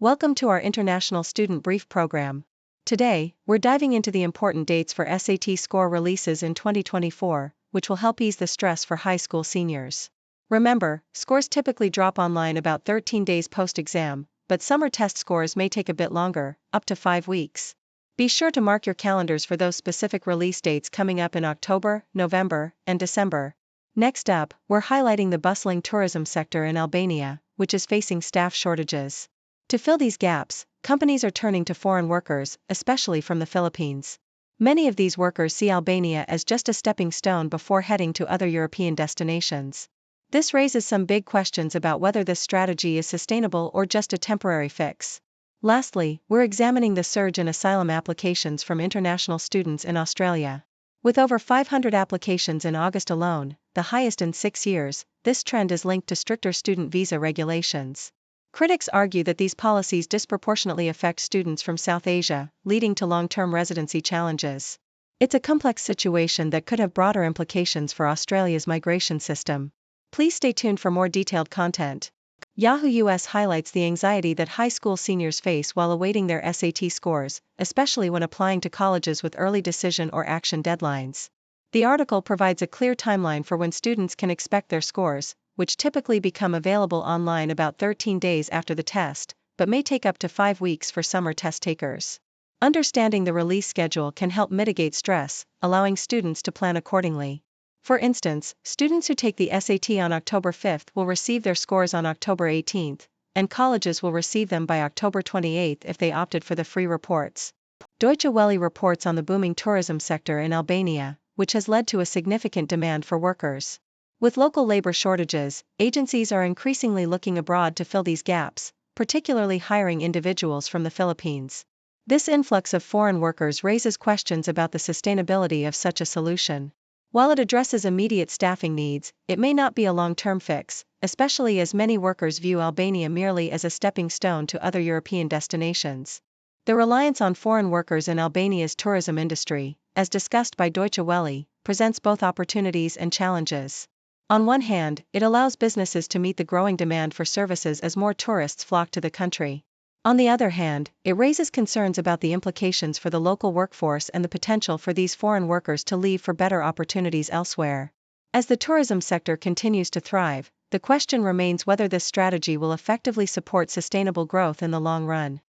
Welcome to our International Student Brief program. Today, we're diving into the important dates for SAT score releases in 2024, which will help ease the stress for high school seniors. Remember, scores typically drop online about 13 days post-exam, but summer test scores may take a bit longer, up to 5 weeks. Be sure to mark your calendars for those specific release dates coming up in October, November, and December. Next up, we're highlighting the bustling tourism sector in Albania, which is facing staff shortages. To fill these gaps, companies are turning to foreign workers, especially from the Philippines. Many of these workers see Albania as just a stepping stone before heading to other European destinations. This raises some big questions about whether this strategy is sustainable or just a temporary fix. Lastly, we're examining the surge in asylum applications from international students in Australia. With over 500 applications in August alone, the highest in 6 years, this trend is linked to stricter student visa regulations. Critics argue that these policies disproportionately affect students from South Asia, leading to long-term residency challenges. It's a complex situation that could have broader implications for Australia's migration system. Please stay tuned for more detailed content. Yahoo US highlights the anxiety that high school seniors face while awaiting their SAT scores, especially when applying to colleges with early decision or action deadlines. The article provides a clear timeline for when students can expect their scores, which typically become available online about 13 days after the test, but may take up to 5 weeks for summer test takers. Understanding the release schedule can help mitigate stress, allowing students to plan accordingly. For instance, students who take the SAT on October 5 will receive their scores on October 18, and colleges will receive them by October 28 if they opted for the free reports. Deutsche Welle reports on the booming tourism sector in Albania, which has led to a significant demand for workers. With local labor shortages, agencies are increasingly looking abroad to fill these gaps, particularly hiring individuals from the Philippines. This influx of foreign workers raises questions about the sustainability of such a solution. While it addresses immediate staffing needs, it may not be a long-term fix, especially as many workers view Albania merely as a stepping stone to other European destinations. The reliance on foreign workers in Albania's tourism industry, as discussed by Deutsche Welle, presents both opportunities and challenges. On one hand, it allows businesses to meet the growing demand for services as more tourists flock to the country. On the other hand, it raises concerns about the implications for the local workforce and the potential for these foreign workers to leave for better opportunities elsewhere. As the tourism sector continues to thrive, the question remains whether this strategy will effectively support sustainable growth in the long run.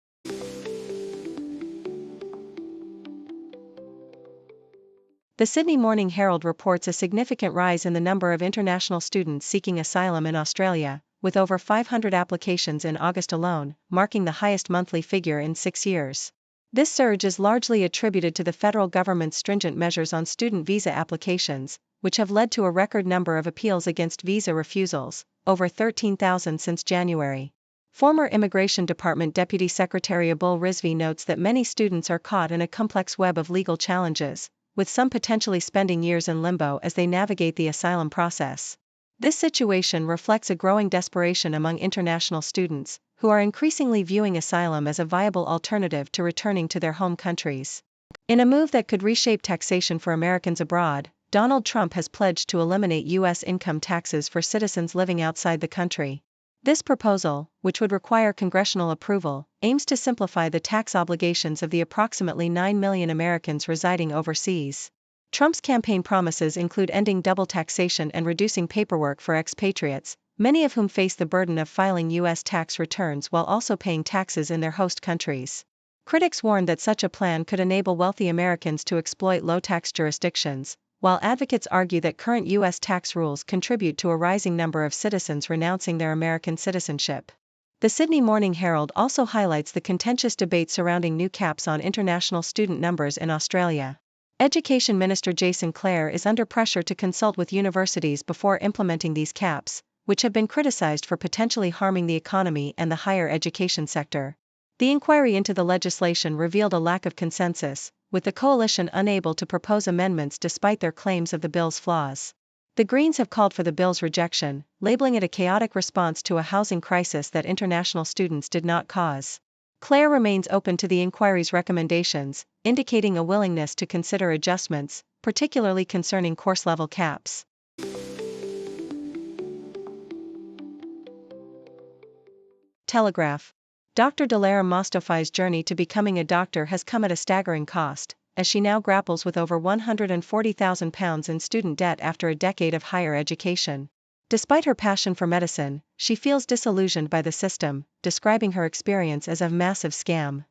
The Sydney Morning Herald reports a significant rise in the number of international students seeking asylum in Australia, with over 500 applications in August alone, marking the highest monthly figure in 6 years. This surge is largely attributed to the federal government's stringent measures on student visa applications, which have led to a record number of appeals against visa refusals, over 13,000 since January. Former Immigration Department Deputy Secretary Abul Rizvi notes that many students are caught in a complex web of legal challenges, with some potentially spending years in limbo as they navigate the asylum process. This situation reflects a growing desperation among international students, who are increasingly viewing asylum as a viable alternative to returning to their home countries. In a move that could reshape taxation for Americans abroad, Donald Trump has pledged to eliminate U.S. income taxes for citizens living outside the country. This proposal, which would require congressional approval, aims to simplify the tax obligations of the approximately 9 million Americans residing overseas. Trump's campaign promises include ending double taxation and reducing paperwork for expatriates, many of whom face the burden of filing U.S. tax returns while also paying taxes in their host countries. Critics warn that such a plan could enable wealthy Americans to exploit low-tax jurisdictions, while advocates argue that current U.S. tax rules contribute to a rising number of citizens renouncing their American citizenship. The Sydney Morning Herald also highlights the contentious debate surrounding new caps on international student numbers in Australia. Education Minister Jason Clare is under pressure to consult with universities before implementing these caps, which have been criticized for potentially harming the economy and the higher education sector. The inquiry into the legislation revealed a lack of consensus, with the coalition unable to propose amendments despite their claims of the bill's flaws. The Greens have called for the bill's rejection, labeling it a chaotic response to a housing crisis that international students did not cause. Clare remains open to the inquiry's recommendations, indicating a willingness to consider adjustments, particularly concerning course-level caps. Telegraph. Dr. Dilara Mostafai's journey to becoming a doctor has come at a staggering cost, as she now grapples with over £140,000 in student debt after a decade of higher education. Despite her passion for medicine, she feels disillusioned by the system, describing her experience as a massive scam.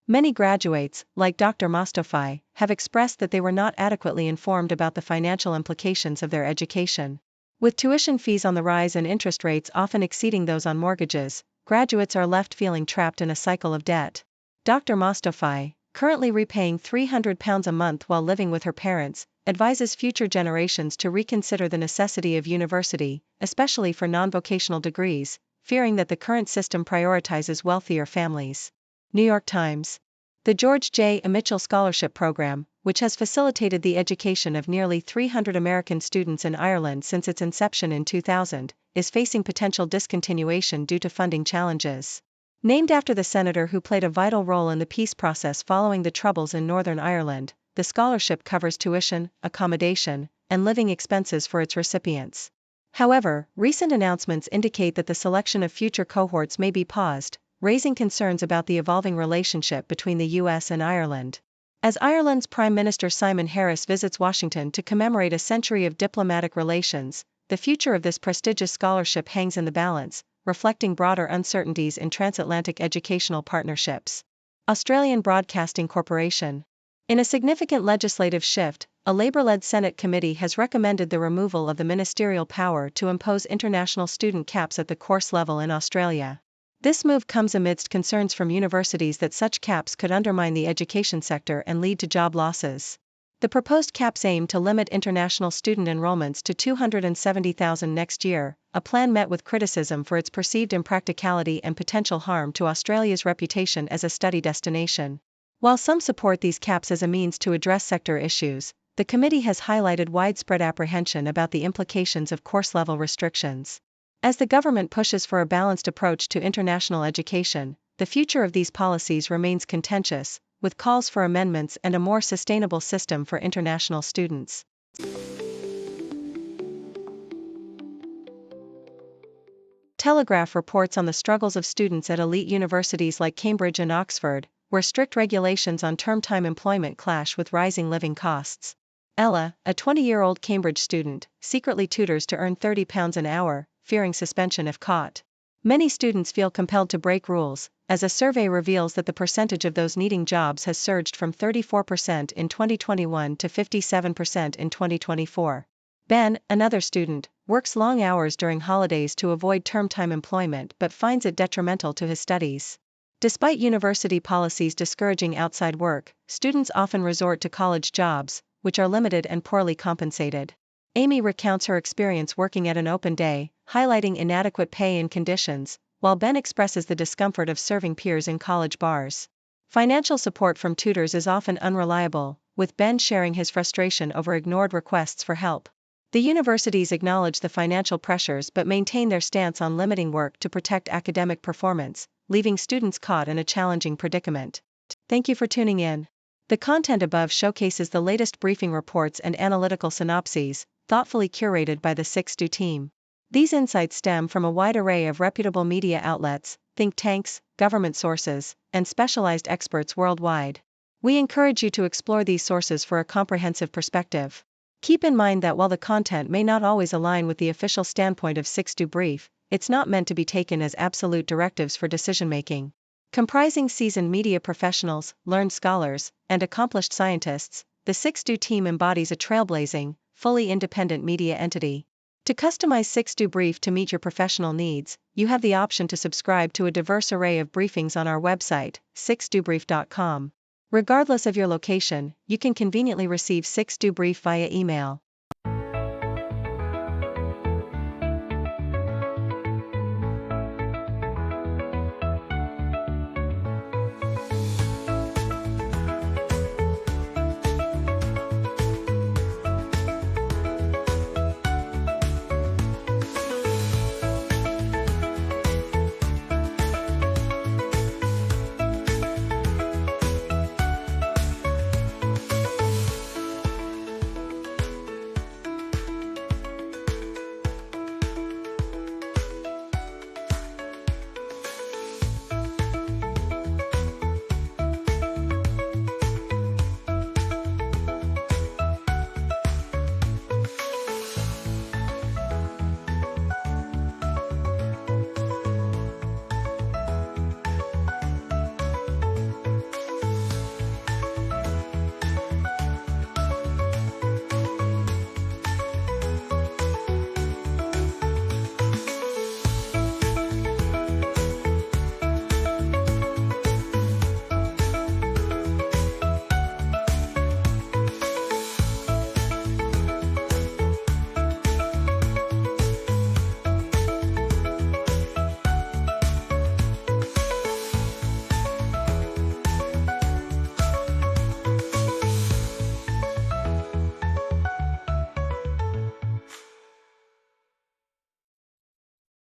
Many graduates, like Dr. Mostafai, have expressed that they were not adequately informed about the financial implications of their education. With tuition fees on the rise and interest rates often exceeding those on mortgages, graduates are left feeling trapped in a cycle of debt. Dr. Mostafai, currently repaying £300 a month while living with her parents, advises future generations to reconsider the necessity of university, especially for non-vocational degrees, fearing that the current system prioritizes wealthier families. New York Times. The George J. Mitchell Scholarship Program, which has facilitated the education of nearly 300 American students in Ireland since its inception in 2000, is facing potential discontinuation due to funding challenges. Named after the senator who played a vital role in the peace process following the Troubles in Northern Ireland, the scholarship covers tuition, accommodation, and living expenses for its recipients. However, recent announcements indicate that the selection of future cohorts may be paused, raising concerns about the evolving relationship between the US and Ireland. As Ireland's Prime Minister Simon Harris visits Washington to commemorate a century of diplomatic relations, the future of this prestigious scholarship hangs in the balance, reflecting broader uncertainties in transatlantic educational partnerships. Australian Broadcasting Corporation. In a significant legislative shift, a Labour-led Senate committee has recommended the removal of the ministerial power to impose international student caps at the course level in Australia. This move comes amidst concerns from universities that such caps could undermine the education sector and lead to job losses. The proposed caps aim to limit international student enrollments to 270,000 next year, a plan met with criticism for its perceived impracticality and potential harm to Australia's reputation as a study destination. While some support these caps as a means to address sector issues, the committee has highlighted widespread apprehension about the implications of course-level restrictions. As the government pushes for a balanced approach to international education, the future of these policies remains contentious, with calls for amendments and a more sustainable system for international students. Telegraph reports on the struggles of students at elite universities like Cambridge and Oxford, where strict regulations on term-time employment clash with rising living costs. Ella, a 20-year-old Cambridge student, secretly tutors to earn £30 an hour, fearing suspension if caught. Many students feel compelled to break rules, as a survey reveals that the percentage of those needing jobs has surged from 34% in 2021 to 57% in 2024. Ben, another student, works long hours during holidays to avoid term-time employment but finds it detrimental to his studies. Despite university policies discouraging outside work, students often resort to college jobs, which are limited and poorly compensated. Amy recounts her experience working at an open day, highlighting inadequate pay and conditions, while Ben expresses the discomfort of serving peers in college bars. Financial support from tutors is often unreliable, with Ben sharing his frustration over ignored requests for help. The universities acknowledge the financial pressures but maintain their stance on limiting work to protect academic performance, leaving students caught in a challenging predicament. Thank you for tuning in. The content above showcases the latest briefing reports and analytical synopses, thoughtfully curated by the 6Do team. These insights stem from a wide array of reputable media outlets, think tanks, government sources, and specialized experts worldwide. We encourage you to explore these sources for a comprehensive perspective. Keep in mind that while the content may not always align with the official standpoint of 6Do Brief, it's not meant to be taken as absolute directives for decision-making. Comprising seasoned media professionals, learned scholars, and accomplished scientists, the 6Do team embodies a trailblazing, fully independent media entity. To customize 6Do Brief to meet your professional needs, you have the option to subscribe to a diverse array of briefings on our website, 6dobrief.com. Regardless of your location, you can conveniently receive 6Do Brief via email.